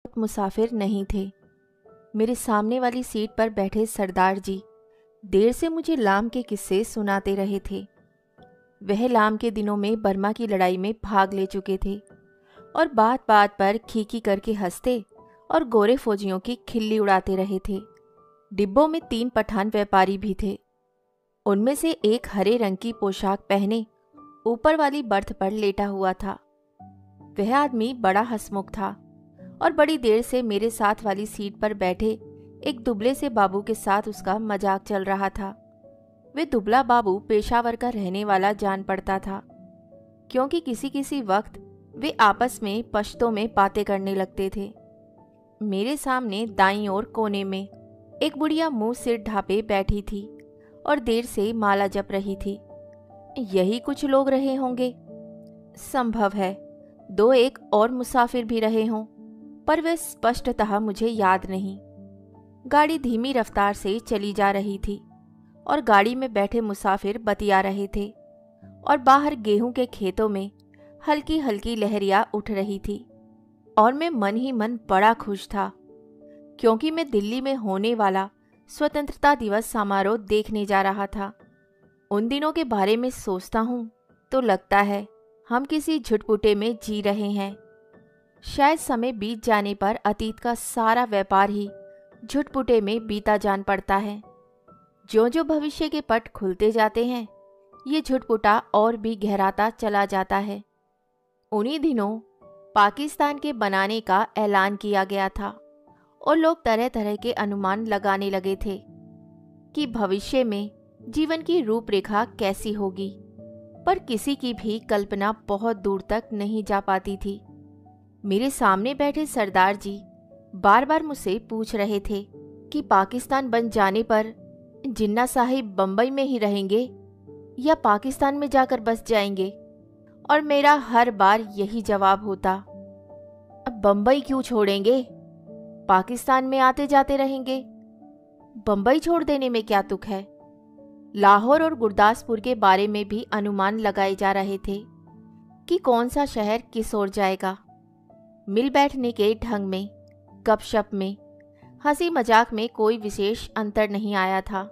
मुसाफिर नहीं थे। मेरे सामने वाली सीट पर बैठे सरदार जी देर से मुझे लाम के किस्से सुनाते रहे थे। वह लाम के दिनों में बर्मा की लड़ाई में भाग ले चुके थे और बात बात पर खीखी करके हंसते और गोरे फौजियों की खिल्ली उड़ाते रहे थे। डिब्बों में 3 पठान व्यापारी भी थे। उनमें से एक हरे रंग की पोशाक पहने ऊपर वाली बर्थ पर लेटा हुआ था। वह आदमी बड़ा हंसमुख था और बड़ी देर से मेरे साथ वाली सीट पर बैठे एक दुबले से बाबू के साथ उसका मजाक चल रहा था। वे दुबला बाबू पेशावर का रहने वाला जान पड़ता था, क्योंकि किसी किसी वक्त वे आपस में पश्तो में बातें करने लगते थे। मेरे सामने दाईं ओर कोने में एक बुढ़िया मुंह सिर ढापे बैठी थी और देर से माला जप रही थी। यही कुछ लोग रहे होंगे। संभव है 2-1 और मुसाफिर भी रहे हों, पर वे स्पष्टतः मुझे याद नहीं। गाड़ी धीमी रफ्तार से चली जा रही थी और गाड़ी में बैठे मुसाफिर बतिया रहे थे और बाहर गेहूं के खेतों में हल्की हल्की लहरियां उठ रही थी। और मैं मन ही मन बड़ा खुश था, क्योंकि मैं दिल्ली में होने वाला स्वतंत्रता दिवस समारोह देखने जा रहा था। उन दिनों के बारे में सोचता हूं तो लगता है हम किसी झुटपुटे में जी रहे हैं। शायद समय बीत जाने पर अतीत का सारा व्यापार ही झुटपुटे में बीता जान पड़ता है। जो जो भविष्य के पट खुलते जाते हैं, ये झुटपुटा और भी गहराता चला जाता है। उन्हीं दिनों पाकिस्तान के बनाने का ऐलान किया गया था और लोग तरह तरह के अनुमान लगाने लगे थे कि भविष्य में जीवन की रूपरेखा कैसी होगी, पर किसी की भी कल्पना बहुत दूर तक नहीं जा पाती थी। मेरे सामने बैठे सरदार जी बार बार मुझसे पूछ रहे थे कि पाकिस्तान बन जाने पर जिन्ना साहिब बंबई में ही रहेंगे या पाकिस्तान में जाकर बस जाएंगे, और मेरा हर बार यही जवाब होता, अब बंबई क्यों छोड़ेंगे, पाकिस्तान में आते जाते रहेंगे। बंबई छोड़ देने में क्या तुक है। लाहौर और गुरदासपुर के बारे में भी अनुमान लगाए जा रहे थे कि कौन सा शहर किस ओर जाएगा। मिल बैठने के ढंग में, गपशप में, हंसी मजाक में कोई विशेष अंतर नहीं आया था।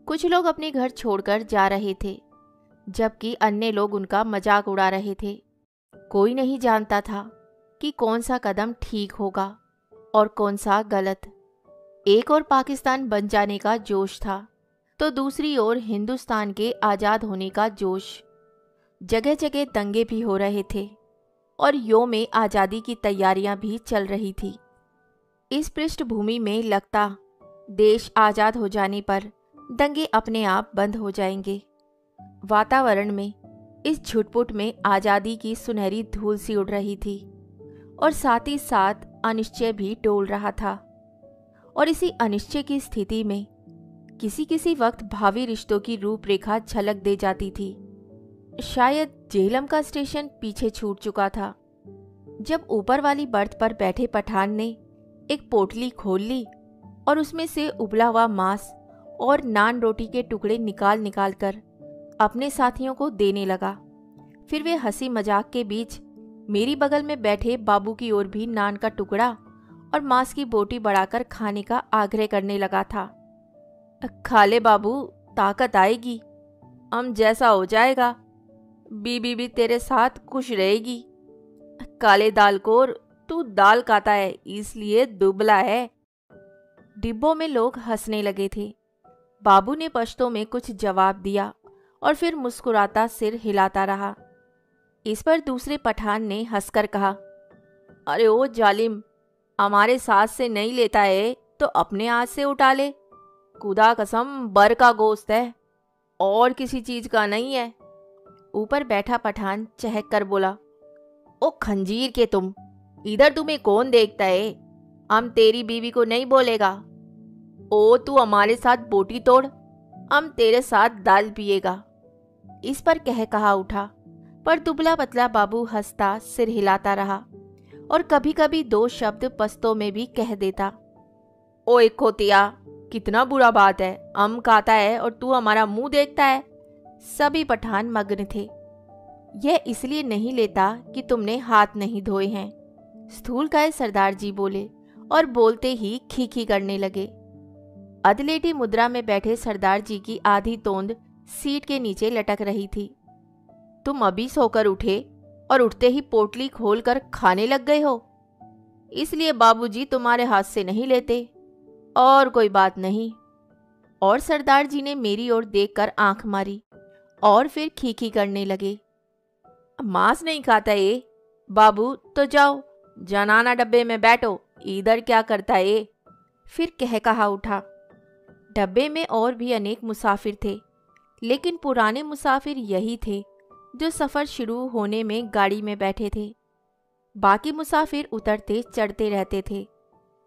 कुछ लोग अपने घर छोड़कर जा रहे थे, जबकि अन्य लोग उनका मजाक उड़ा रहे थे। कोई नहीं जानता था कि कौन सा कदम ठीक होगा और कौन सा गलत। एक और पाकिस्तान बन जाने का जोश था, तो दूसरी ओर हिंदुस्तान के आज़ाद होने का जोश। जगह जगह दंगे भी हो रहे थे और योम आज़ादी की तैयारियां भी चल रही थी। इस पृष्ठभूमि में लगता देश आज़ाद हो जाने पर दंगे अपने आप बंद हो जाएंगे। वातावरण में इस झुटपुट में आज़ादी की सुनहरी धूल सी उड़ रही थी और साथ ही साथ अनिश्चय भी डोल रहा था। और इसी अनिश्चय की स्थिति में किसी किसी वक्त भावी रिश्तों की रूपरेखा झलक दे जाती थी। शायद झेलम का स्टेशन पीछे छूट चुका था जब ऊपर वाली बर्थ पर बैठे पठान ने एक पोटली खोल ली और उसमें से उबला हुआ मांस और नान रोटी के टुकड़े निकाल निकाल कर अपने साथियों को देने लगा। फिर वे हंसी मजाक के बीच मेरी बगल में बैठे बाबू की ओर भी नान का टुकड़ा और मांस की बोटी बढ़ाकर खाने का आग्रह करने लगा था। खा ले बाबू, ताकत आएगी, हम जैसा हो जाएगा, बीबी भी तेरे साथ खुश रहेगी। काले दालकोर, तू दाल खाता है इसलिए दुबला है। डिब्बों में लोग हंसने लगे थे। बाबू ने पश्तो में कुछ जवाब दिया और फिर मुस्कुराता सिर हिलाता रहा। इस पर दूसरे पठान ने हंसकर कहा, अरे ओ जालिम, हमारे साथ से नहीं लेता है तो अपने हाथ से उठा ले। खुदा कसम बर का गोश्त है और किसी चीज का नहीं है। ऊपर बैठा पठान चहक कर बोला, ओ खंजीर के तुम, इधर तुम्हें कौन देखता है, हम तेरी बीवी को नहीं बोलेगा। ओ तू हमारे साथ बोटी तोड़, हम तेरे साथ दाल पिएगा। इस पर कह कहा उठा, पर दुबला पतला बाबू हंसता सिर हिलाता रहा और कभी कभी 2 शब्द पस्तों में भी कह देता। ओ एक खोतिया, कितना बुरा बात है, हम खाता है और तू हमारा मुंह देखता है। सभी पठान मग्न थे। यह इसलिए नहीं लेता कि तुमने हाथ नहीं धोए हैं, स्थूलकाय सरदार जी बोले और बोलते ही खीखी करने लगे। अधलेटी मुद्रा में बैठे सरदार जी की आधी तोंद सीट के नीचे लटक रही थी। तुम अभी सोकर उठे और उठते ही पोटली खोलकर खाने लग गए हो, इसलिए बाबूजी तुम्हारे हाथ से नहीं लेते, और कोई बात नहीं। और सरदार जी ने मेरी ओर देखकर आंख मारी और फिर खीखी करने लगे। मांस नहीं खाता ये बाबू, तो जाओ जनाना डब्बे में बैठो, इधर क्या करता है। फिर कह कहा उठा। डब्बे में और भी अनेक मुसाफिर थे, लेकिन पुराने मुसाफिर यही थे जो सफ़र शुरू होने में गाड़ी में बैठे थे। बाकी मुसाफिर उतरते चढ़ते रहते थे।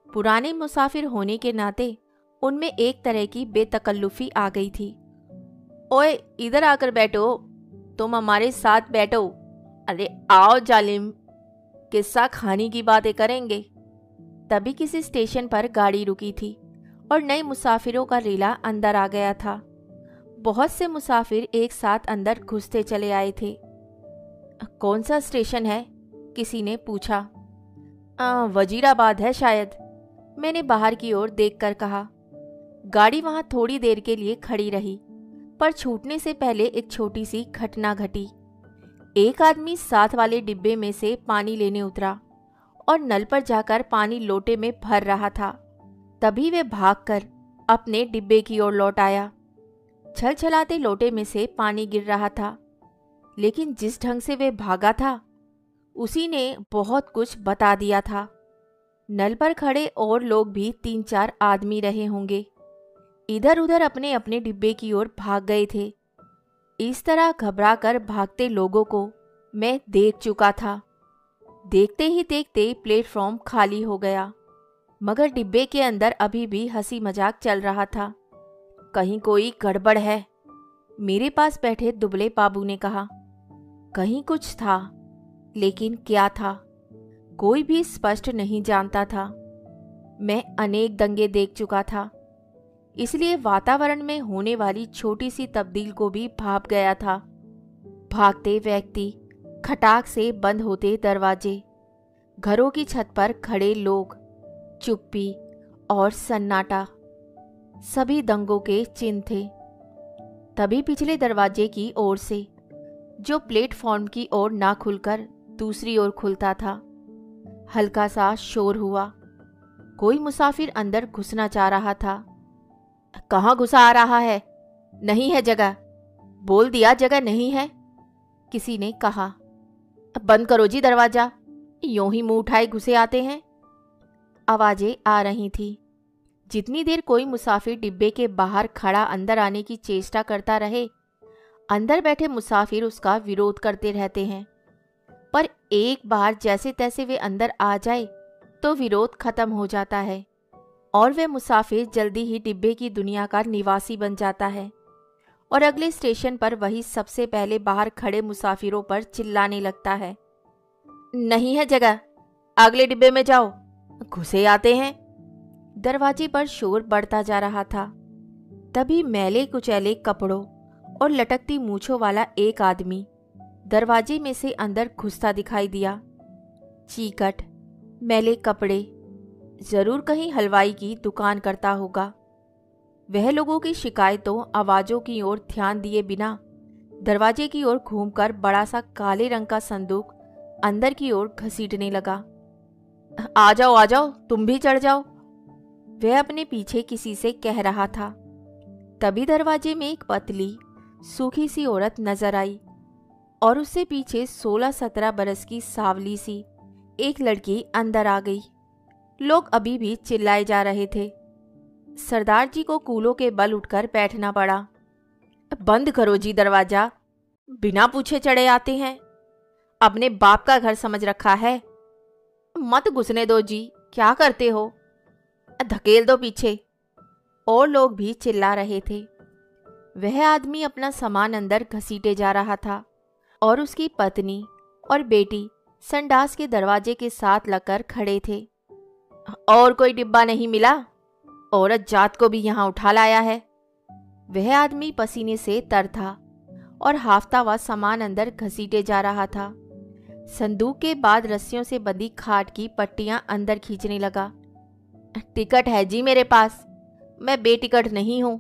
पुराने मुसाफिर होने के नाते उनमें एक तरह की बेतकल्लुफ़ी आ गई थी। ओए इधर आकर बैठो, तुम हमारे साथ बैठो। अरे आओ जालिम, किस्सा खाने की बातें करेंगे। तभी किसी स्टेशन पर गाड़ी रुकी थी और नए मुसाफिरों का रेला अंदर आ गया था। बहुत से मुसाफिर एक साथ अंदर घुसते चले आए थे। कौन सा स्टेशन है? किसी ने पूछा। वजीराबाद है शायद, मैंने बाहर की ओर देखकर कहा। गाड़ी वहां थोड़ी देर के लिए खड़ी रही, पर छूटने से पहले एक छोटी सी घटना घटी। एक आदमी साथ वाले डिब्बे में से पानी लेने उतरा और नल पर जाकर पानी लोटे में भर रहा था। तभी वे भागकर अपने डिब्बे की ओर लौट आया। छलछलाते लोटे में से पानी गिर रहा था, लेकिन जिस ढंग से वे भागा था उसी ने बहुत कुछ बता दिया था। नल पर खड़े और लोग भी 3-4 आदमी रहे होंगे, इधर उधर अपने अपने डिब्बे की ओर भाग गए थे। इस तरह घबराकर भागते लोगों को मैं देख चुका था। देखते ही देखते प्लेटफॉर्म खाली हो गया, मगर डिब्बे के अंदर अभी भी हंसी मजाक चल रहा था। कहीं कोई गड़बड़ है, मेरे पास बैठे दुबले बाबू ने कहा। कहीं कुछ था, लेकिन क्या था कोई भी स्पष्ट नहीं जानता था। मैं अनेक दंगे देख चुका था, इसलिए वातावरण में होने वाली छोटी सी तब्दील को भी भाप गया था। भागते व्यक्ति, खटाक से बंद होते दरवाजे, घरों की छत पर खड़े लोग, चुप्पी और सन्नाटा, सभी दंगों के चिन्ह थे। तभी पिछले दरवाजे की ओर से, जो प्लेटफॉर्म की ओर ना खुलकर दूसरी ओर खुलता था, हल्का सा शोर हुआ। कोई मुसाफिर अंदर घुसना चाह रहा था। कहाँ घुसा आ रहा है? नहीं है जगह, बोल दिया जगह नहीं है, किसी ने कहा। बंद करो जी दरवाजा, यूं ही मुंह उठाए घुसे आते हैं। आवाजें आ रही थी। जितनी देर कोई मुसाफिर डिब्बे के बाहर खड़ा अंदर आने की चेष्टा करता रहे, अंदर बैठे मुसाफिर उसका विरोध करते रहते हैं। पर एक बार जैसे तैसे वे अंदर आ जाए तो विरोध खत्म हो जाता है और वे मुसाफिर जल्दी ही डिब्बे की दुनिया का निवासी बन जाता है और अगले स्टेशन पर वही सबसे पहले बाहर खड़े मुसाफिरों पर चिल्लाने लगता है। नहीं है जगह, अगले डिब्बे में जाओ, घुसे आते हैं। दरवाजे पर शोर बढ़ता जा रहा था। तभी मैले कुचैले कपड़ों और लटकती मूंछों वाला एक आदमी दरवाजे में से अंदर घुसता दिखाई दिया। चीकट, मैले कपड़े, जरूर कहीं हलवाई की दुकान करता होगा। वह लोगों की शिकायतों, आवाज़ों की ओर ध्यान दिए बिना दरवाजे की ओर घूमकर बड़ा सा काले रंग का संदूक अंदर की ओर घसीटने लगा। आ जाओ, तुम भी चढ़ जाओ, वह अपने पीछे किसी से कह रहा था। तभी दरवाजे में एक पतली सूखी सी औरत नजर आई और उससे पीछे 16-17 बरस की सावली सी एक लड़की अंदर आ गई। लोग अभी भी चिल्लाए जा रहे थे। सरदार जी को कूलों के बल उठकर बैठना पड़ा। बंद करो जी दरवाजा, बिना पूछे चढ़े आते हैं, अपने बाप का घर समझ रखा है। मत घुसने दो जी, क्या करते हो, धकेल दो पीछे। और लोग भी चिल्ला रहे थे। वह आदमी अपना सामान अंदर घसीटे जा रहा था और उसकी पत्नी और बेटी संडास के दरवाजे के साथ लगकर खड़े थे। और कोई डिब्बा नहीं मिला, औरत जात को भी यहाँ उठा लाया है। वह आदमी पसीने से तर था और हाफता हुआ सामान अंदर घसीटे जा रहा था। संदूक के बाद रस्सियों से बंधी खाट की पट्टियां अंदर खींचने लगा। टिकट है जी मेरे पास, मैं बेटिकट नहीं हूं।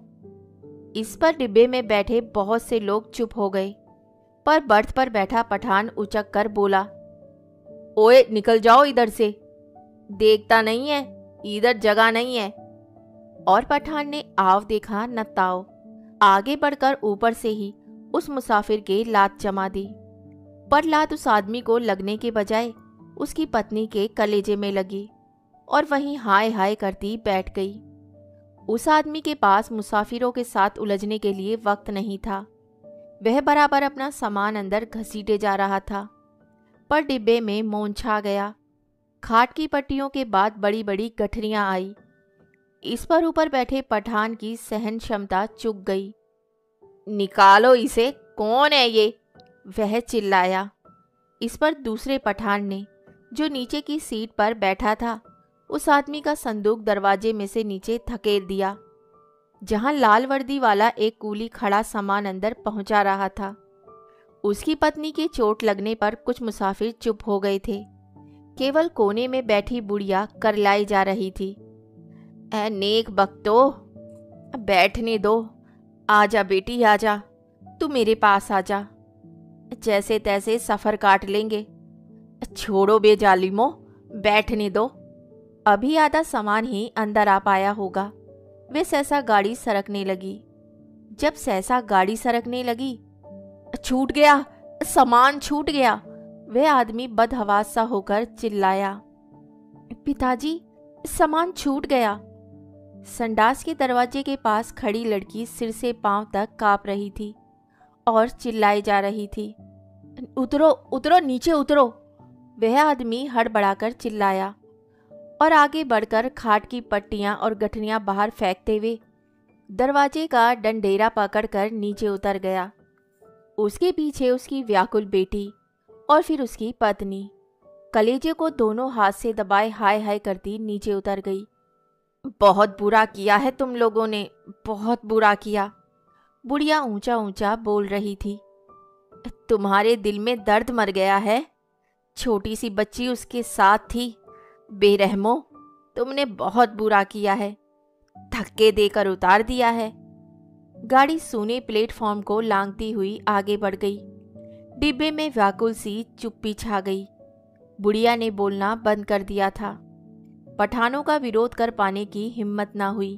इस पर डिब्बे में बैठे बहुत से लोग चुप हो गए, पर बर्थ पर बैठा पठान उचक कर बोला, ओए निकल जाओ इधर से, देखता नहीं है इधर जगह नहीं है। और पठान ने आव देखा न ताव, आगे बढ़कर ऊपर से ही उस मुसाफिर के लात जमा दी। पर लात उस आदमी को लगने के बजाय उसकी पत्नी के कलेजे में लगी और वहीं हाय हाय करती बैठ गई। उस आदमी के पास मुसाफिरों के साथ उलझने के लिए वक्त नहीं था। वह बराबर अपना सामान अंदर घसीटे जा रहा था, पर डिब्बे में मौन छा गया। खाट की पट्टियों के बाद बड़ी बड़ी गठरियां आई। इस पर ऊपर बैठे पठान की सहन क्षमता चुक गई। निकालो इसे, कौन है ये? वह चिल्लाया। इस पर दूसरे पठान ने, जो नीचे की सीट पर बैठा था, उस आदमी का संदूक दरवाजे में से नीचे धकेल दिया, जहां लाल वर्दी वाला एक कूली खड़ा सामान अंदर पहुंचा रहा था। उसकी पत्नी की चोट लगने पर कुछ मुसाफिर चुप हो गए थे। केवल कोने में बैठी बुढ़िया करलाई जा रही थी। ऐ नेक बख्तो, बैठने दो, आजा बेटी आजा, तू मेरे पास आजा, जैसे तैसे सफर काट लेंगे। छोड़ो बेजालिमो, बैठने दो। अभी आधा सामान ही अंदर आ पाया होगा। वे सहसा गाड़ी सरकने लगी। जब सहसा गाड़ी सरकने लगी, छूट गया, सामान छूट गया, वह आदमी बदहवास सा होकर चिल्लाया। पिताजी, सामान छूट गया। संडास के दरवाजे के पास खड़ी लड़की सिर से पांव तक कांप रही थी और चिल्लाई जा रही थी। उतरो उतरो, नीचे उतरो, वह आदमी हड़बड़ाकर चिल्लाया और आगे बढ़कर खाट की पट्टियां और गठरियां बाहर फेंकते हुए दरवाजे का डंडेरा पकड़कर नीचे उतर गया। उसके पीछे उसकी व्याकुल बेटी और फिर उसकी पत्नी कलेजे को दोनों हाथ से दबाए हाय हाय करती नीचे उतर गई। बहुत बुरा किया है तुम लोगों ने, बहुत बुरा किया, बुढ़िया ऊंचा ऊंचा बोल रही थी। तुम्हारे दिल में दर्द मर गया है, छोटी सी बच्ची उसके साथ थी। बेरहमो, तुमने बहुत बुरा किया है, धक्के देकर उतार दिया है। गाड़ी सूने प्लेटफॉर्म को लांघती हुई आगे बढ़ गई। डिब्बे में व्याकुल सी चुप्पी छा गई। बुढ़िया ने बोलना बंद कर दिया था। पठानों का विरोध कर पाने की हिम्मत ना हुई।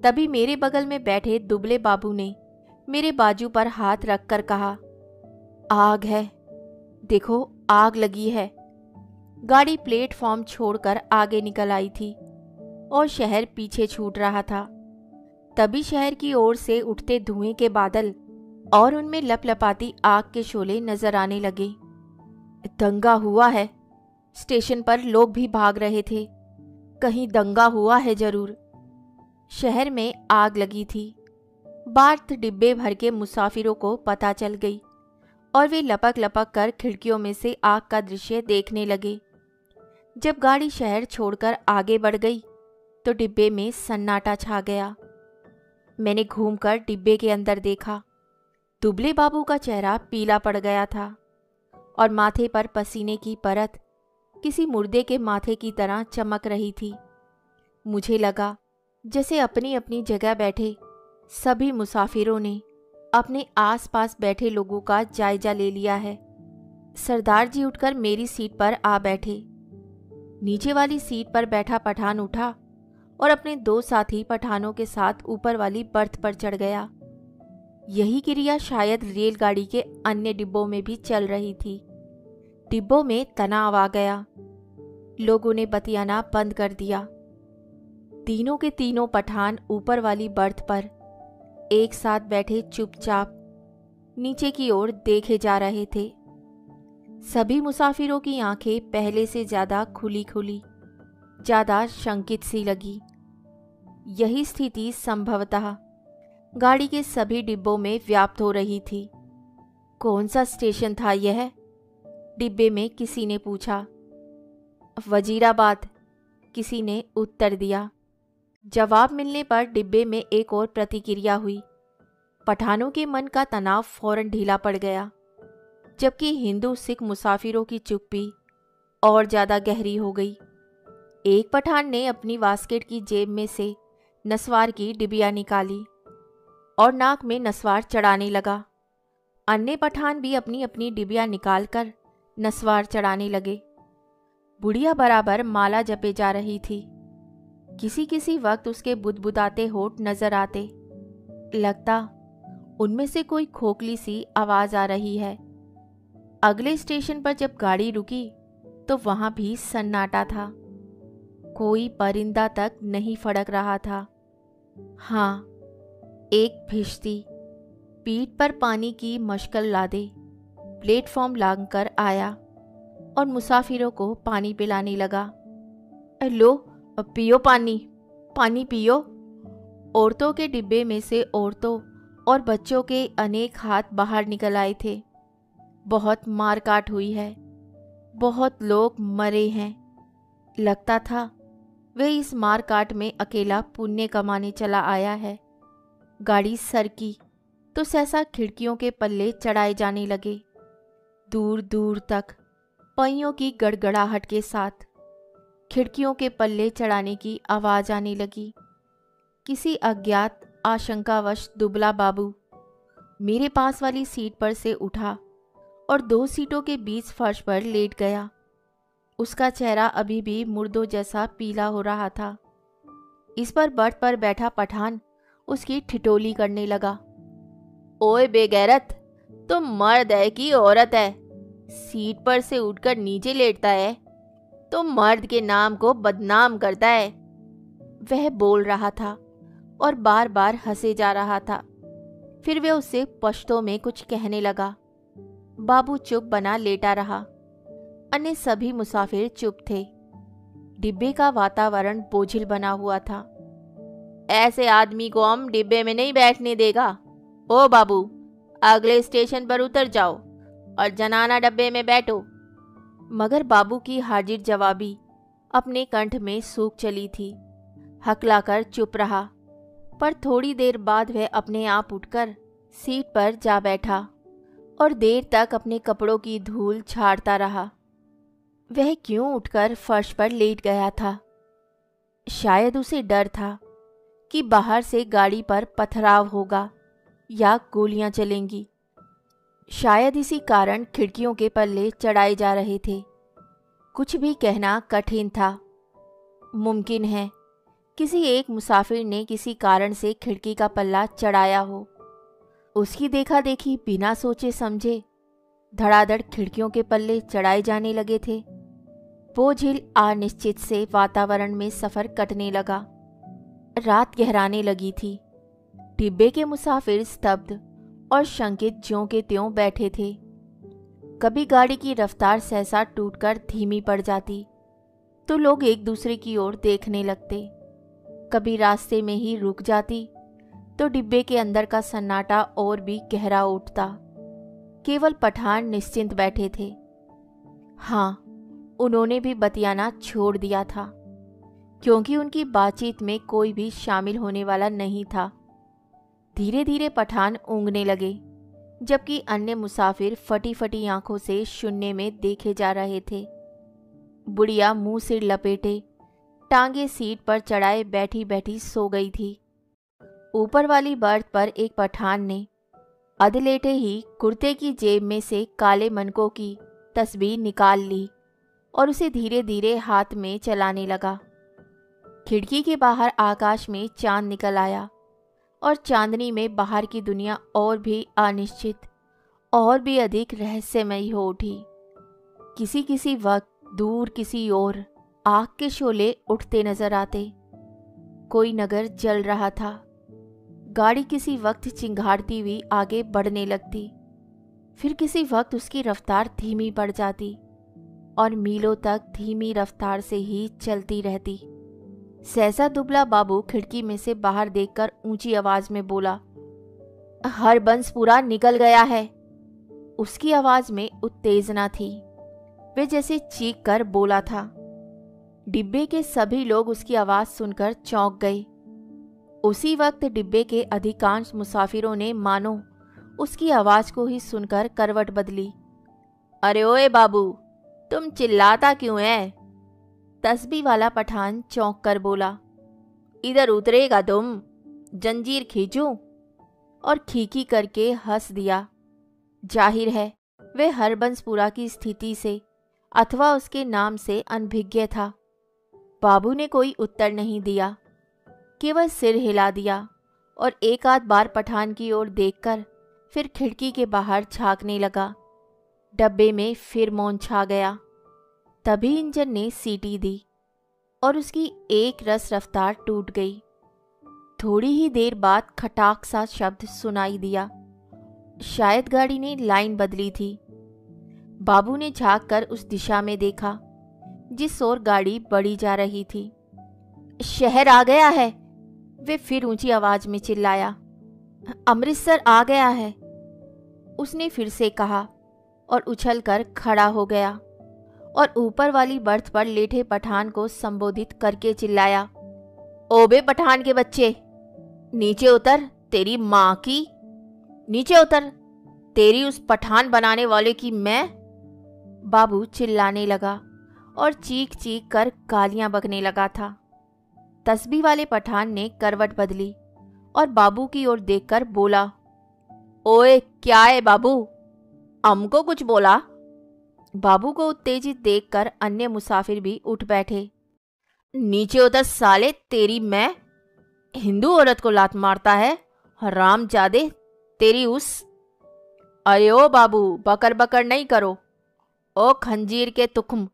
तभी मेरे बगल में बैठे दुबले बाबू ने मेरे बाजू पर हाथ रखकर कहा, आग है, देखो आग लगी है। गाड़ी प्लेटफॉर्म छोड़कर आगे निकल आई थी और शहर पीछे छूट रहा था। तभी शहर की ओर से उठते धुएं के बादल और उनमें लपलपाती आग के शोले नजर आने लगे। दंगा हुआ है, स्टेशन पर लोग भी भाग रहे थे, कहीं दंगा हुआ है जरूर। शहर में आग लगी थी। बार्थ डिब्बे भर के मुसाफिरों को पता चल गई और वे लपक लपक कर खिड़कियों में से आग का दृश्य देखने लगे। जब गाड़ी शहर छोड़कर आगे बढ़ गई तो डिब्बे में सन्नाटा छा गया। मैंने घूमकर डिब्बे के अंदर देखा। दुबले बाबू का चेहरा पीला पड़ गया था और माथे पर पसीने की परत किसी मुर्दे के माथे की तरह चमक रही थी। मुझे लगा जैसे अपनी अपनी जगह बैठे सभी मुसाफिरों ने अपने आसपास बैठे लोगों का जायजा ले लिया है। सरदार जी उठकर मेरी सीट पर आ बैठे। नीचे वाली सीट पर बैठा पठान उठा और अपने दो साथी पठानों के साथ ऊपर वाली बर्थ पर चढ़ गया। यही क्रिया शायद रेलगाड़ी के अन्य डिब्बों में भी चल रही थी। डिब्बों में तनाव आ गया। लोगों ने बतियाना बंद कर दिया। तीनों के तीनों पठान ऊपर वाली बर्थ पर एक साथ बैठे चुपचाप नीचे की ओर देखे जा रहे थे। सभी मुसाफिरों की आंखें पहले से ज्यादा खुली खुली, ज्यादा शंकित सी लगी। यही स्थिति संभवतः गाड़ी के सभी डिब्बों में व्याप्त हो रही थी। कौन सा स्टेशन था यह? डिब्बे में किसी ने पूछा। वजीराबाद, किसी ने उत्तर दिया। जवाब मिलने पर डिब्बे में एक और प्रतिक्रिया हुई। पठानों के मन का तनाव फौरन ढीला पड़ गया। जबकि हिंदू सिख मुसाफिरों की चुप्पी और ज़्यादा गहरी हो गई। एक पठान ने अपनी बास्केट की जेब में से नस्वार की डिबिया निकाली और नाक में नस्वार चढ़ाने लगा। अन्य पठान भी अपनी अपनी डिबिया निकालकर नस्वार चढ़ाने लगे। बुढ़िया बराबर माला जपे जा रही थी। किसी किसी वक्त उसके बुदबुदाते होठ नजर आते। लगता उनमें से कोई खोखली सी आवाज आ रही है। अगले स्टेशन पर जब गाड़ी रुकी तो वहां भी सन्नाटा था। कोई परिंदा तक नहीं फड़क रहा था। हाँ, एक भिश्ती पीठ पर पानी की मशकल लादे प्लेटफॉर्म लांघकर आया और मुसाफिरों को पानी पिलाने लगा। लो, पियो पानी, पानी पियो। औरतों के डिब्बे में से औरतों और बच्चों के अनेक हाथ बाहर निकल आए थे। बहुत मारकाट हुई है, बहुत लोग मरे हैं। लगता था वे इस मारकाट में अकेला पुण्य कमाने चला आया है। गाड़ी सरकी तो सहसा खिड़कियों के पल्ले चढ़ाए जाने लगे। दूर दूर तक पहियों की गड़गड़ाहट के साथ खिड़कियों के पल्ले चढ़ाने की आवाज आने लगी। किसी अज्ञात आशंकावश दुबला बाबू मेरे पास वाली सीट पर से उठा और 2 सीटों के बीच फर्श पर लेट गया। उसका चेहरा अभी भी मुर्दों जैसा पीला हो रहा था। इस पर बर्थ पर बैठा पठान उसकी ठिठोली करने लगा। ओए बेगैरत, तुम मर्द है कि औरत है? सीट पर से उठकर नीचे लेटता है तो मर्द के नाम को बदनाम करता है। वह बोल रहा था और बार बार हंसे जा रहा था। फिर वह उससे पश्तो में कुछ कहने लगा। बाबू चुप बना लेटा रहा। अन्य सभी मुसाफिर चुप थे। डिब्बे का वातावरण बोझिल बना हुआ था। ऐसे आदमी को हम डिब्बे में नहीं बैठने देगा। ओ बाबू, अगले स्टेशन पर उतर जाओ और जनाना डब्बे में बैठो। मगर बाबू की हाजिर जवाबी अपने कंठ में सूख चली थी। हकलाकर चुप रहा, पर थोड़ी देर बाद वह अपने आप उठकर सीट पर जा बैठा और देर तक अपने कपड़ों की धूल झाड़ता रहा। वह क्यों उठकर फर्श पर लेट गया था? शायद उसे डर था कि बाहर से गाड़ी पर पथराव होगा या गोलियां चलेंगी। शायद इसी कारण खिड़कियों के पल्ले चढ़ाए जा रहे थे। कुछ भी कहना कठिन था। मुमकिन है किसी एक मुसाफिर ने किसी कारण से खिड़की का पल्ला चढ़ाया हो। उसकी देखा देखी बिना सोचे समझे धड़ाधड़ खिड़कियों के पल्ले चढ़ाए जाने लगे थे। बोझिल अनिश्चित से वातावरण में सफ़र कटने लगा। रात गहराने लगी थी। डिब्बे के मुसाफिर स्तब्ध और शंकित ज्यों के त्यों बैठे थे। कभी गाड़ी की रफ्तार सहसा टूटकर धीमी पड़ जाती तो लोग एक दूसरे की ओर देखने लगते। कभी रास्ते में ही रुक जाती तो डिब्बे के अंदर का सन्नाटा और भी गहरा उठता। केवल पठान निश्चिंत बैठे थे। हाँ, उन्होंने भी बतियाना छोड़ दिया था, क्योंकि उनकी बातचीत में कोई भी शामिल होने वाला नहीं था। धीरे धीरे पठान ऊँघने लगे, जबकि अन्य मुसाफिर फटी फटी आंखों से शून्य में देखे जा रहे थे। बुढ़िया मुंह सिर लपेटे टांगे सीट पर चढ़ाए बैठी बैठी सो गई थी। ऊपर वाली बर्थ पर एक पठान ने अधलेटे ही कुर्ते की जेब में से काले मनकों की तस्बीर निकाल ली और उसे धीरे धीरे हाथ में चलाने लगा। खिड़की के बाहर आकाश में चांद निकल आया और चांदनी में बाहर की दुनिया और भी अनिश्चित और भी अधिक रहस्यमयी हो उठी। किसी किसी वक्त दूर किसी ओर आग के शोले उठते नजर आते। कोई नगर जल रहा था। गाड़ी किसी वक्त चिंगाड़ती हुई आगे बढ़ने लगती, फिर किसी वक्त उसकी रफ्तार धीमी पड़ जाती और मीलों तक धीमी रफ्तार से ही चलती रहती। सहसा दुबला बाबू खिड़की में से बाहर देखकर ऊंची आवाज में बोला, हरबंस पूरा निकल गया है। उसकी आवाज में उत्तेजना थी। वे जैसे चीख कर बोला था। डिब्बे के सभी लोग उसकी आवाज सुनकर चौंक गए। उसी वक्त डिब्बे के अधिकांश मुसाफिरों ने मानो उसकी आवाज को ही सुनकर करवट बदली अरे ओए बाबू, तुम चिल्लाता क्यों है? तस्बी वाला पठान चौंक कर बोला। इधर उतरेगा तुम, जंजीर खींचूं? और खीखी करके हंस दिया। जाहिर है वह हरबंसपुरा की स्थिति से अथवा उसके नाम से अनभिज्ञ था। बाबू ने कोई उत्तर नहीं दिया, केवल सिर हिला दिया और एक आध बार पठान की ओर देखकर फिर खिड़की के बाहर झांकने लगा। डब्बे में फिर मौन छा गया। तभी इंजन ने सीटी दी और उसकी एक रस रफ्तार टूट गई। थोड़ी ही देर बाद खटाक सा शब्द सुनाई दिया। शायद गाड़ी ने लाइन बदली थी। बाबू ने झांक कर उस दिशा में देखा जिस ओर गाड़ी बढ़ी जा रही थी। शहर आ गया है, वे फिर ऊंची आवाज में चिल्लाया। अमृतसर आ गया है, उसने फिर से कहा और उछलकर खड़ा हो गया और ऊपर वाली बर्थ पर लेटे पठान को संबोधित करके चिल्लाया। ओबे पठान के बच्चे, नीचे उतर, तेरी माँ की नीचे उतर, तेरी उस पठान बनाने वाले की मैं। बाबू चिल्लाने लगा और चीख चीख कर गालियां बकने लगा था। तस्बी वाले पठान ने करवट बदली और बाबू की ओर देखकर बोला। ओए क्या है बाबू, हमको कुछ बोला? बाबू को उत्तेजित देखकर अन्य मुसाफिर भी उठ बैठे। नीचे उतर साले, तेरी मैं। हिंदू औरत को लात मारता है, हरामजादे, तेरी उस। अरे ओ बाबू, बकर बकर नहीं करो। ओ खंजीर के तुख्म,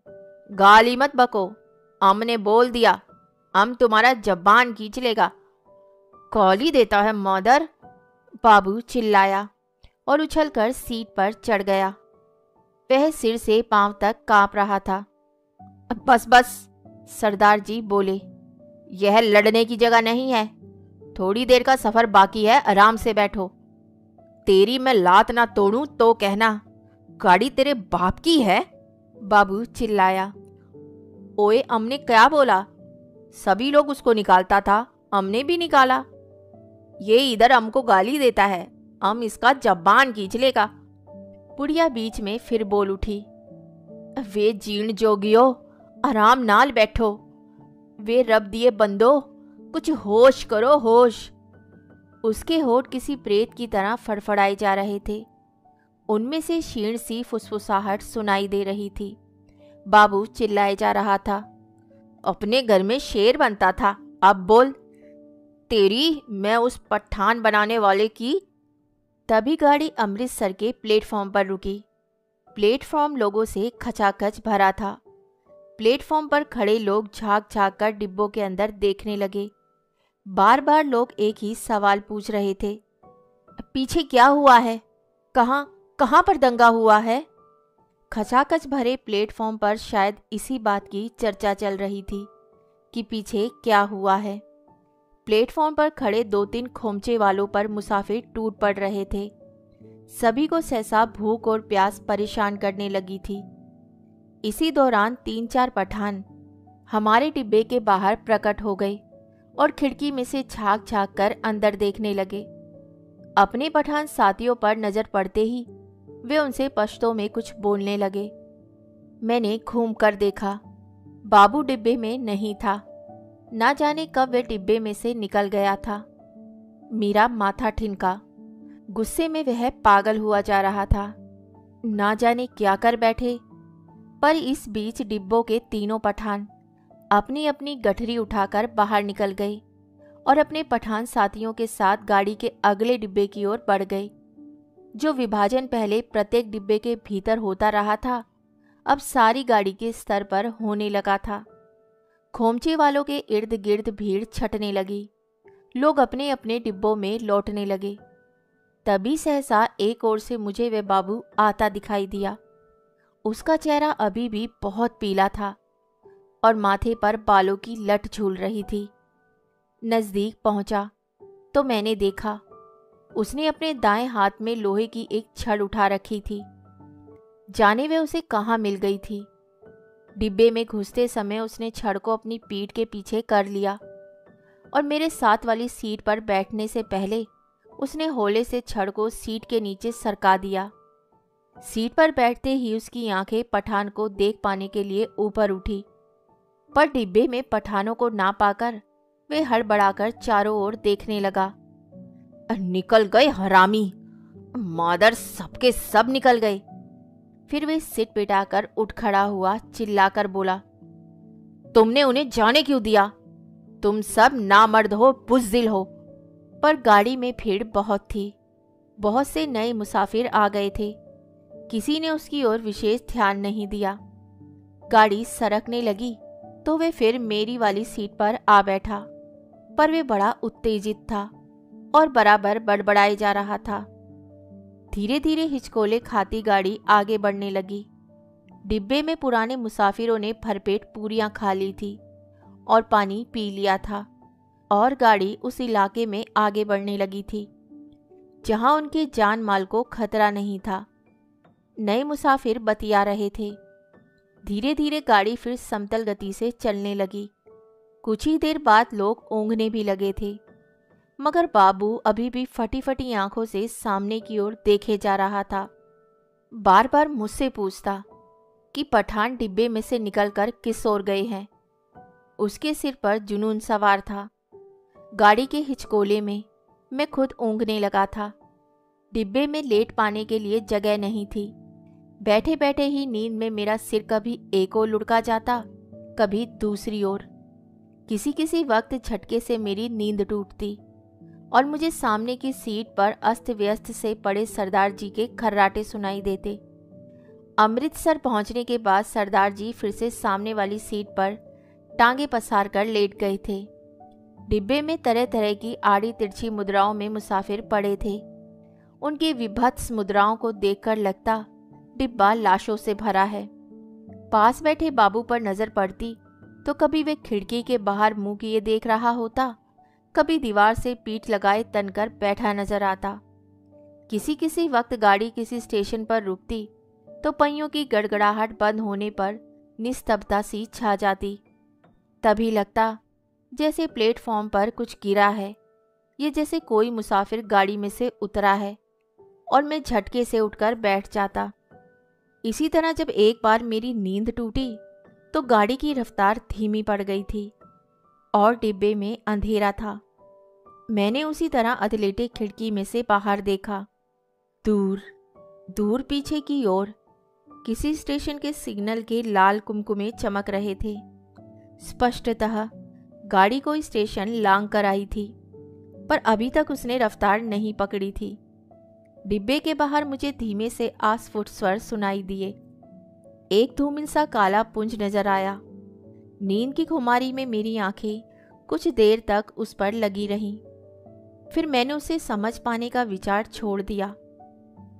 गाली मत बको, हमने बोल दिया, हम तुम्हारा जबान खींच लेगा। कॉली देता है मदर, बाबू चिल्लाया और उछलकर सीट पर चढ़ गया। वह सिर से पांव तक कांप रहा था। बस बस, सरदार जी बोले, यह लड़ने की जगह नहीं है, थोड़ी देर का सफर बाकी है, आराम से बैठो। तेरी मैं लात ना तोड़ूं तो कहना, गाड़ी तेरे बाप की है, बाबू चिल्लाया। ओए हमने क्या बोला? सभी लोग उसको निकालता था, हमने भी निकाला। ये इधर हमको गाली देता है, हम इसका जबान खींच लेगा। बुढ़िया बीच में फिर बोल उठी। वे जीर्ण जोगियो, आराम नाल बैठो। वे रब दिए बंदो, कुछ होश करो, होश। उसके होठ किसी प्रेत की तरह फड़फड़ाए जा रहे थे। उनमें से क्षीण सी फुसफुसाहट सुनाई दे रही थी। बाबू चिल्लाए जा रहा था। अपने घर में शेर बनता था, अब बोल, तेरी मैं उस पठान बनाने वाले की। तभी गाड़ी अमृतसर के प्लेटफॉर्म पर रुकी। प्लेटफॉर्म लोगों से खचाखच भरा था। प्लेटफॉर्म पर खड़े लोग झांक झांक कर डिब्बों के अंदर देखने लगे। बार बार लोग एक ही सवाल पूछ रहे थे। पीछे क्या हुआ है? कहाँ पर दंगा हुआ है? खचाखच भरे प्लेटफॉर्म पर शायद इसी बात की चर्चा चल रही थी कि पीछे क्या हुआ है। प्लेटफॉर्म पर खड़े 2-3 खोमचे वालों पर मुसाफिर टूट पड़ रहे थे। सभी को सहसा भूख और प्यास परेशान करने लगी थी। इसी दौरान 3-4 पठान हमारे डिब्बे के बाहर प्रकट हो गए और खिड़की में से झांक झांक कर अंदर देखने लगे। अपने पठान साथियों पर नजर पड़ते ही वे उनसे पश्तो में कुछ बोलने लगे। मैंने घूम कर देखा, बाबू डिब्बे में नहीं था। ना जाने कब वे डिब्बे में से निकल गया था। मेरा माथा ठिनका। गुस्से में वह पागल हुआ जा रहा था। ना जाने क्या कर बैठे। पर इस बीच डिब्बों के तीनों पठान अपनी अपनी गठरी उठाकर बाहर निकल गए और अपने पठान साथियों के साथ गाड़ी के अगले डिब्बे की ओर बढ़ गए। जो विभाजन पहले प्रत्येक डिब्बे के भीतर होता रहा था, अब सारी गाड़ी के स्तर पर होने लगा था। खोमचे वालों के इर्द गिर्द भीड़ छटने लगी। लोग अपने अपने डिब्बों में लौटने लगे। तभी सहसा एक ओर से मुझे वह बाबू आता दिखाई दिया। उसका चेहरा अभी भी बहुत पीला था और माथे पर बालों की लट झूल रही थी। नजदीक पहुंचा तो मैंने देखा उसने अपने दाएं हाथ में लोहे की एक छड़ उठा रखी थी। जाने वे उसे कहाँ मिल गई थी। डिब्बे में घुसते समय उसने छड़ को अपनी पीठ के पीछे कर लिया और मेरे साथ वाली सीट पर बैठने से पहले उसने होले से छड़ को सीट के नीचे सरका दिया। सीट पर बैठते ही उसकी आंखें पठान को देख पाने के लिए ऊपर उठी, पर डिब्बे में पठानों को ना पाकर वे हड़बड़ाकर चारों ओर देखने लगा। निकल गए हरामी, मादर सबके सब निकल गए। फिर वे सिट पिटाकर उठ खड़ा हुआ, चिल्लाकर बोला, तुमने उन्हें जाने क्यों दिया? तुम सब नामर्द हो, बुज़दिल हो। पर गाड़ी में भीड़ बहुत थी, बहुत से नए मुसाफिर आ गए थे। किसी ने उसकी ओर विशेष ध्यान नहीं दिया। गाड़ी सरकने लगी तो वे फिर मेरी वाली सीट पर आ बैठा, पर वे बड़ा उत्तेजित था और बराबर बड़बड़ाए जा रहा था। धीरे धीरे हिचकोले खाती गाड़ी आगे बढ़ने लगी। डिब्बे में पुराने मुसाफिरों ने भरपेट पूरियां खा ली थी और पानी पी लिया था, और गाड़ी उस इलाके में आगे बढ़ने लगी थी जहां उनके जान माल को खतरा नहीं था। नए मुसाफिर बतिया रहे थे। धीरे धीरे गाड़ी फिर समतल गति से चलने लगी। कुछ ही देर बाद लोग ऊँघने भी लगे थे, मगर बाबू अभी भी फटी फटी आंखों से सामने की ओर देखे जा रहा था। बार बार मुझसे पूछता कि पठान डिब्बे में से निकलकर किस ओर गए हैं। उसके सिर पर जुनून सवार था। गाड़ी के हिचकोले में मैं खुद ऊँघने लगा था। डिब्बे में लेट पाने के लिए जगह नहीं थी। बैठे बैठे ही नींद में मेरा सिर कभी एक ओर लुढ़का जाता, कभी दूसरी ओर। किसी किसी वक्त झटके से मेरी नींद टूटती और मुझे सामने की सीट पर अस्त व्यस्त से पड़े सरदार जी के खर्राटे सुनाई देते। अमृतसर पहुंचने के बाद सरदार जी फिर से सामने वाली सीट पर टांगे पसार कर लेट गए थे। डिब्बे में तरह तरह की आड़ी तिरछी मुद्राओं में मुसाफिर पड़े थे। उनकी विभत्स मुद्राओं को देखकर लगता डिब्बा लाशों से भरा है। पास बैठे बाबू पर नजर पड़ती तो कभी वे खिड़की के बाहर मुंह किए देख रहा होता, कभी दीवार से पीठ लगाए तनकर बैठा नजर आता। किसी किसी वक्त गाड़ी किसी स्टेशन पर रुकती तो पहियों की गड़गड़ाहट बंद होने पर निस्तब्धता सी छा जाती। तभी लगता जैसे प्लेटफॉर्म पर कुछ गिरा है, ये जैसे कोई मुसाफिर गाड़ी में से उतरा है, और मैं झटके से उठकर बैठ जाता। इसी तरह जब एक बार मेरी नींद टूटी तो गाड़ी की रफ्तार धीमी पड़ गई थी और डिब्बे में अंधेरा था। मैंने उसी तरह अधलेटे खिड़की में से बाहर देखा। दूर दूर पीछे की ओर किसी स्टेशन के सिग्नल के लाल कुमकुमे चमक रहे थे। स्पष्टतः गाड़ी कोई स्टेशन लांग कर आई थी, पर अभी तक उसने रफ्तार नहीं पकड़ी थी। डिब्बे के बाहर मुझे धीमे से आस्फुट स्वर सुनाई दिए। एक धूमिल सा काला पुंज नजर आया। नींद की खुमारी में मेरी आंखें कुछ देर तक उस पर लगी रहीं। फिर मैंने उसे समझ पाने का विचार छोड़ दिया।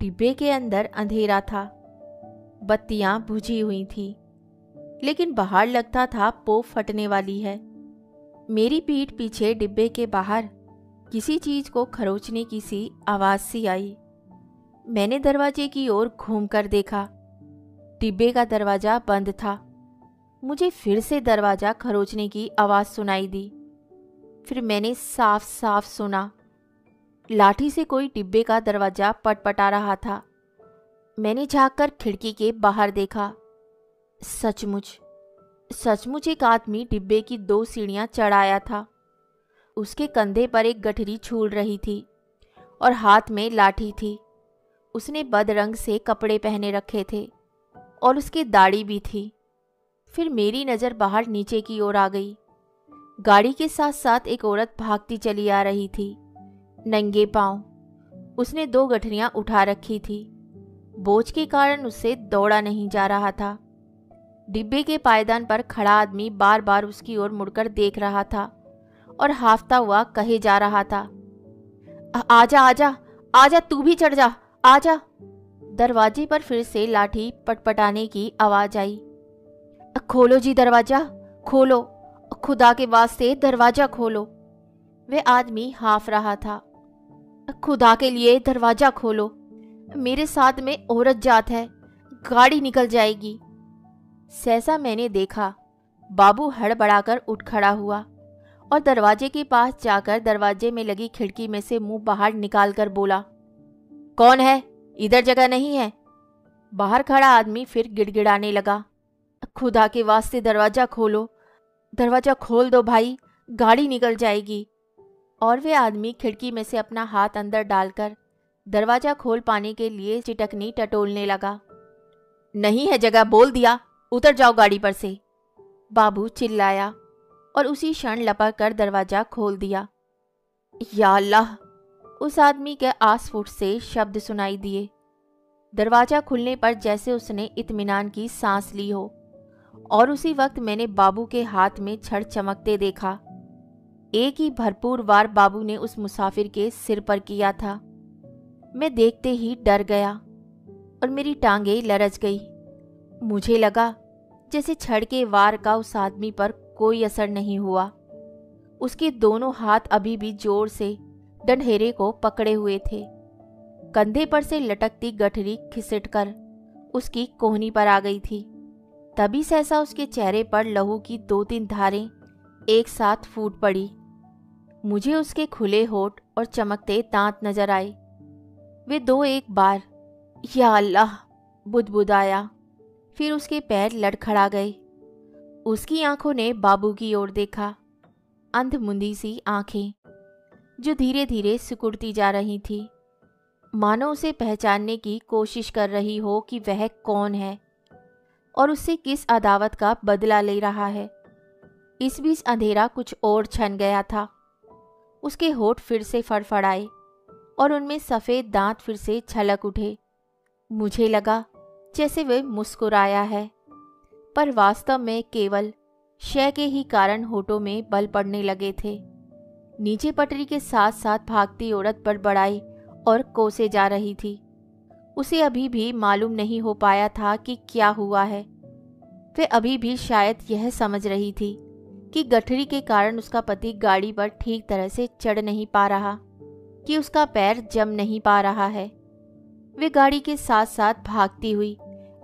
डिब्बे के अंदर अंधेरा था, बत्तियां बुझी हुई थी, लेकिन बाहर लगता था पोप फटने वाली है। मेरी पीठ पीछे डिब्बे के बाहर किसी चीज को खरोचने की सी आवाज सी आई। मैंने दरवाजे की ओर घूमकर देखा। डिब्बे का दरवाजा बंद था। मुझे फिर से दरवाजा खरोचने की आवाज सुनाई दी। फिर मैंने साफ साफ सुना लाठी से कोई डिब्बे का दरवाजा पटपटा रहा था। मैंने झांककर खिड़की के बाहर देखा। सचमुच सचमुच एक आदमी डिब्बे की 2 सीढ़ियां चढ़ आया था। उसके कंधे पर एक गठरी झूल रही थी और हाथ में लाठी थी। उसने बदरंग से कपड़े पहने रखे थे और उसकी दाढ़ी भी थी। फिर मेरी नज़र बाहर नीचे की ओर आ गई। गाड़ी के साथ साथ एक औरत भागती चली आ रही थी, नंगे पांव। उसने 2 गठरियां उठा रखी थी। बोझ के कारण उससे दौड़ा नहीं जा रहा था। डिब्बे के पायदान पर खड़ा आदमी बार बार उसकी ओर मुड़कर देख रहा था और हाफता हुआ कहे जा रहा था, आजा आजा आजा, तू भी चढ़ जा, आजा। दरवाजे पर फिर से लाठी पटपटाने की आवाज आई। खोलो जी दरवाजा, खोलो, खुदा के वास्ते दरवाजा खोलो। वह आदमी हाफ रहा था। खुदा के लिए दरवाजा खोलो, मेरे साथ में औरत जात है, गाड़ी निकल जाएगी। सहसा मैंने देखा बाबू हड़बड़ाकर उठ खड़ा हुआ और दरवाजे के पास जाकर दरवाजे में लगी खिड़की में से मुंह बाहर निकालकर बोला, कौन है? इधर जगह नहीं है। बाहर खड़ा आदमी फिर गिड़गिड़ाने लगा, खुदा के वास्ते दरवाज़ा खोलो, दरवाज़ा खोल दो भाई, गाड़ी निकल जाएगी। और वे आदमी खिड़की में से अपना हाथ अंदर डालकर दरवाज़ा खोल पाने के लिए चिटकनी टटोलने लगा। नहीं है जगह, बोल दिया, उतर जाओ गाड़ी पर से, बाबू चिल्लाया और उसी क्षण लपक कर दरवाज़ा खोल दिया। या अल्लाह, उस आदमी के आस-फुट से शब्द सुनाई दिए। दरवाज़ा खुलने पर जैसे उसने इत्मीनान की सांस ली हो, और उसी वक्त मैंने बाबू के हाथ में छड़ चमकते देखा। एक ही भरपूर वार बाबू ने उस मुसाफिर के सिर पर किया था। मैं देखते ही डर गया और मेरी टांगें लरच गई। मुझे लगा जैसे छड़ के वार का उस आदमी पर कोई असर नहीं हुआ। उसके दोनों हाथ अभी भी जोर से डंडहेरे को पकड़े हुए थे। कंधे पर से लटकती गठरी खिसककर उसकी कोहनी पर आ गई थी। तभी सहसा उसके चेहरे पर लहू की 2-3 धारें एक साथ फूट पड़ी। मुझे उसके खुले होठ और चमकते दांत नजर आए। वे 2-1 बार या अल्लाह बुदबुदाया, फिर उसके पैर लड़खड़ा गए। उसकी आंखों ने बाबू की ओर देखा, अंधमुंदी सी आंखें जो धीरे धीरे सिकुड़ती जा रही थी, मानो उसे पहचानने की कोशिश कर रही हो कि वह कौन है और उससे किस अदावत का बदला ले रहा है। इस बीच अंधेरा कुछ और छन गया था। उसके होठ फिर से फड़फड़ाए और उनमें सफ़ेद दांत फिर से छलक उठे। मुझे लगा जैसे वे मुस्कुराया है, पर वास्तव में केवल शय के ही कारण होठों में बल पड़ने लगे थे। नीचे पटरी के साथ साथ भागती औरत बड़बड़ाई और कोसे जा रही थी। उसे अभी भी मालूम नहीं हो पाया था कि क्या हुआ है। वह अभी भी शायद यह समझ रही थी कि गठरी के कारण उसका पति गाड़ी पर ठीक तरह से चढ़ नहीं पा रहा, कि उसका पैर जम नहीं पा रहा है। वे गाड़ी के साथ साथ भागती हुई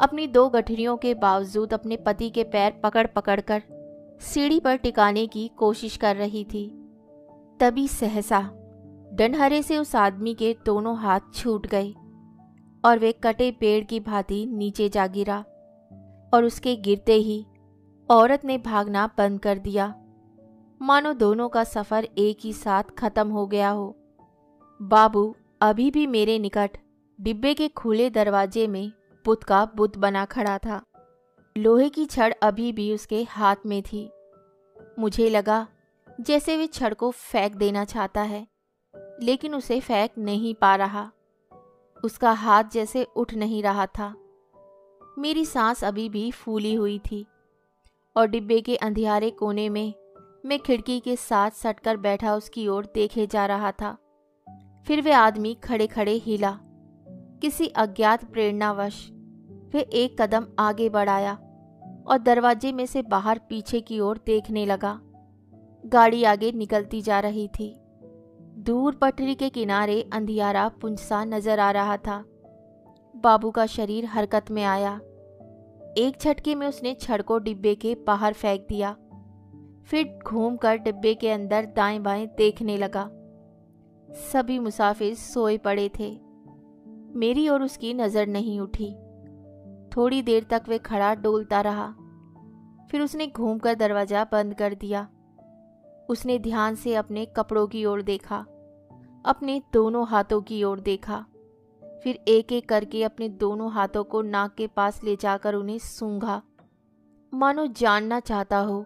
अपनी 2 गठरियों के बावजूद अपने पति के पैर पकड़ पकड़ कर सीढ़ी पर टिकाने की कोशिश कर रही थी। तभी सहसा डंडहरे से उस आदमी के दोनों हाथ छूट गए और वे कटे पेड़ की भांति नीचे जा गिरा, और उसके गिरते ही औरत ने भागना बंद कर दिया, मानो दोनों का सफ़र एक ही साथ खत्म हो गया हो। बाबू अभी भी मेरे निकट डिब्बे के खुले दरवाजे में बुत का बुत बना खड़ा था। लोहे की छड़ अभी भी उसके हाथ में थी। मुझे लगा जैसे वे छड़ को फेंक देना चाहता है, लेकिन उसे फेंक नहीं पा रहा। उसका हाथ जैसे उठ नहीं रहा था। मेरी सांस अभी भी फूली हुई थी और डिब्बे के अंधियारे कोने में मैं खिड़की के साथ सटकर बैठा उसकी ओर देखे जा रहा था। फिर वे आदमी खड़े खड़े हिला। किसी अज्ञात प्रेरणावश वे एक कदम आगे बढ़ाया और दरवाजे में से बाहर पीछे की ओर देखने लगा। गाड़ी आगे निकलती जा रही थी। दूर पटरी के किनारे अंधियारा पुंजसा नजर आ रहा था। बाबू का शरीर हरकत में आया। एक झटके में उसने छड़ को डिब्बे के बाहर फेंक दिया, फिर घूमकर डिब्बे के अंदर दाएं बाएं देखने लगा। सभी मुसाफिर सोए पड़े थे। मेरी और उसकी नज़र नहीं उठी। थोड़ी देर तक वे खड़ा डोलता रहा, फिर उसने घूमकर दरवाज़ा बंद कर दिया। उसने ध्यान से अपने कपड़ों की ओर देखा, अपने दोनों हाथों की ओर देखा, फिर एक एक करके अपने दोनों हाथों को नाक के पास ले जाकर उन्हें सूंघा, मानो जानना चाहता हो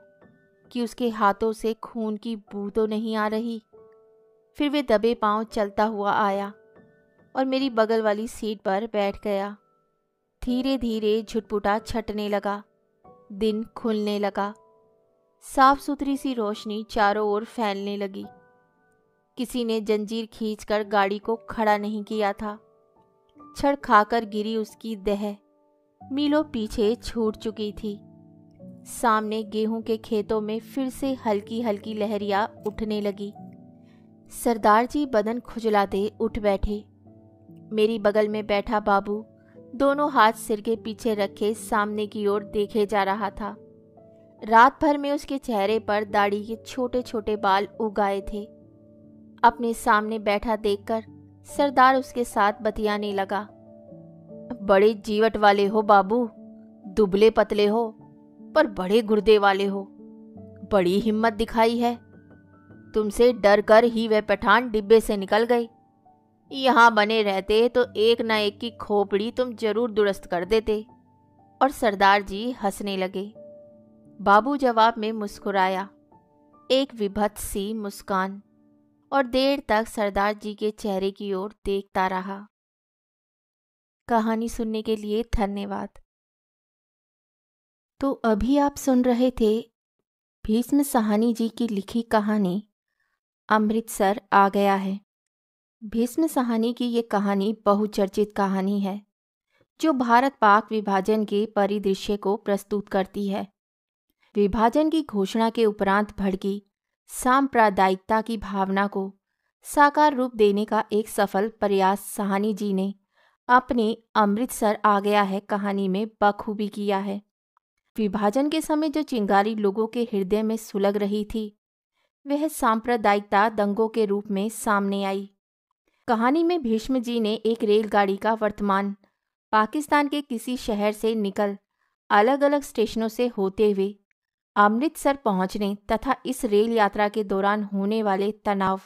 कि उसके हाथों से खून की बू तो नहीं आ रही। फिर वे दबे पांव चलता हुआ आया और मेरी बगल वाली सीट पर बैठ गया। धीरे धीरे झुटपुटा छटने लगा। दिन खुलने लगा। साफ सुथरी सी रोशनी चारों ओर फैलने लगी। किसी ने जंजीर खींचकर गाड़ी को खड़ा नहीं किया था। छड़ खाकर गिरी उसकी देह मीलों पीछे छूट चुकी थी। सामने गेहूं के खेतों में फिर से हल्की हल्की लहरियां उठने लगी। सरदार जी बदन खुजलाते उठ बैठे। मेरी बगल में बैठा बाबू दोनों हाथ सिर के पीछे रखे सामने की ओर देखे जा रहा था। रात भर में उसके चेहरे पर दाढ़ी के छोटे छोटे बाल उग आए थे। अपने सामने बैठा देखकर सरदार उसके साथ बतियाने लगा। बड़े जीवट वाले हो बाबू, दुबले पतले हो पर बड़े गुर्दे वाले हो। बड़ी हिम्मत दिखाई है। तुमसे डर कर ही वह पठान डिब्बे से निकल गए। यहाँ बने रहते तो एक न एक की खोपड़ी तुम जरूर दुरुस्त कर देते। और सरदार जी हंसने लगे। बाबू जवाब में मुस्कुराया, एक विभत्स सी मुस्कान, और देर तक सरदार जी के चेहरे की ओर देखता रहा। कहानी सुनने के लिए धन्यवाद। तो अभी आप सुन रहे थे भीष्म साहनी जी की लिखी कहानी अमृतसर आ गया है। भीष्म साहनी की ये कहानी बहुचर्चित कहानी है जो भारत पाक विभाजन के परिदृश्य को प्रस्तुत करती है। विभाजन की घोषणा के उपरांत भड़की सांप्रदायिकता की भावना को साकार रूप देने का एक सफल प्रयास साहनी जी ने अपने अमृतसर आ गया है कहानी में बखूबी किया है। विभाजन के समय जो चिंगारी लोगों के हृदय में सुलग रही थी वह सांप्रदायिकता दंगों के रूप में सामने आई। कहानी में भीष्म जी ने एक रेलगाड़ी का वर्तमान पाकिस्तान के किसी शहर से निकल अलग अलग स्टेशनों से होते हुए अमृतसर पहुंचने तथा इस रेल यात्रा के दौरान होने वाले तनाव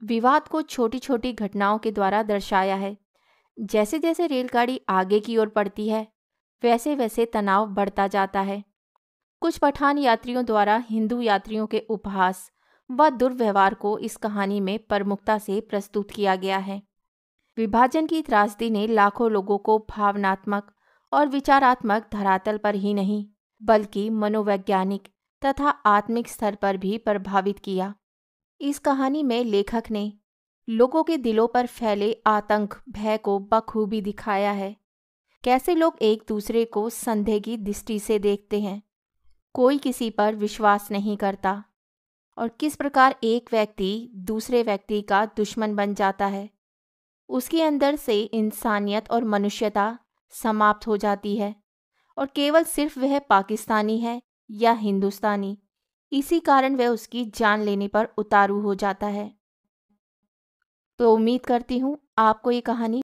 विवाद को छोटी छोटी घटनाओं के द्वारा दर्शाया है। जैसे जैसे रेलगाड़ी आगे की ओर बढ़ती है वैसे वैसे तनाव बढ़ता जाता है। कुछ पठान यात्रियों द्वारा हिंदू यात्रियों के उपहास व दुर्व्यवहार को इस कहानी में प्रमुखता से प्रस्तुत किया गया है। विभाजन की त्रासदी ने लाखों लोगों को भावनात्मक और विचारात्मक धरातल पर ही नहीं बल्कि मनोवैज्ञानिक तथा आत्मिक स्तर पर भी प्रभावित किया। इस कहानी में लेखक ने लोगों के दिलों पर फैले आतंक भय को बखूबी दिखाया है। कैसे लोग एक दूसरे को संदेह की दृष्टि से देखते हैं, कोई किसी पर विश्वास नहीं करता, और किस प्रकार एक व्यक्ति दूसरे व्यक्ति का दुश्मन बन जाता है। उसके अंदर से इंसानियत और मनुष्यता समाप्त हो जाती है और केवल सिर्फ वह पाकिस्तानी है या हिंदुस्तानी, इसी कारण वह उसकी जान लेने पर उतारू हो जाता है। तो उम्मीद करती हूँ आपको ये कहानी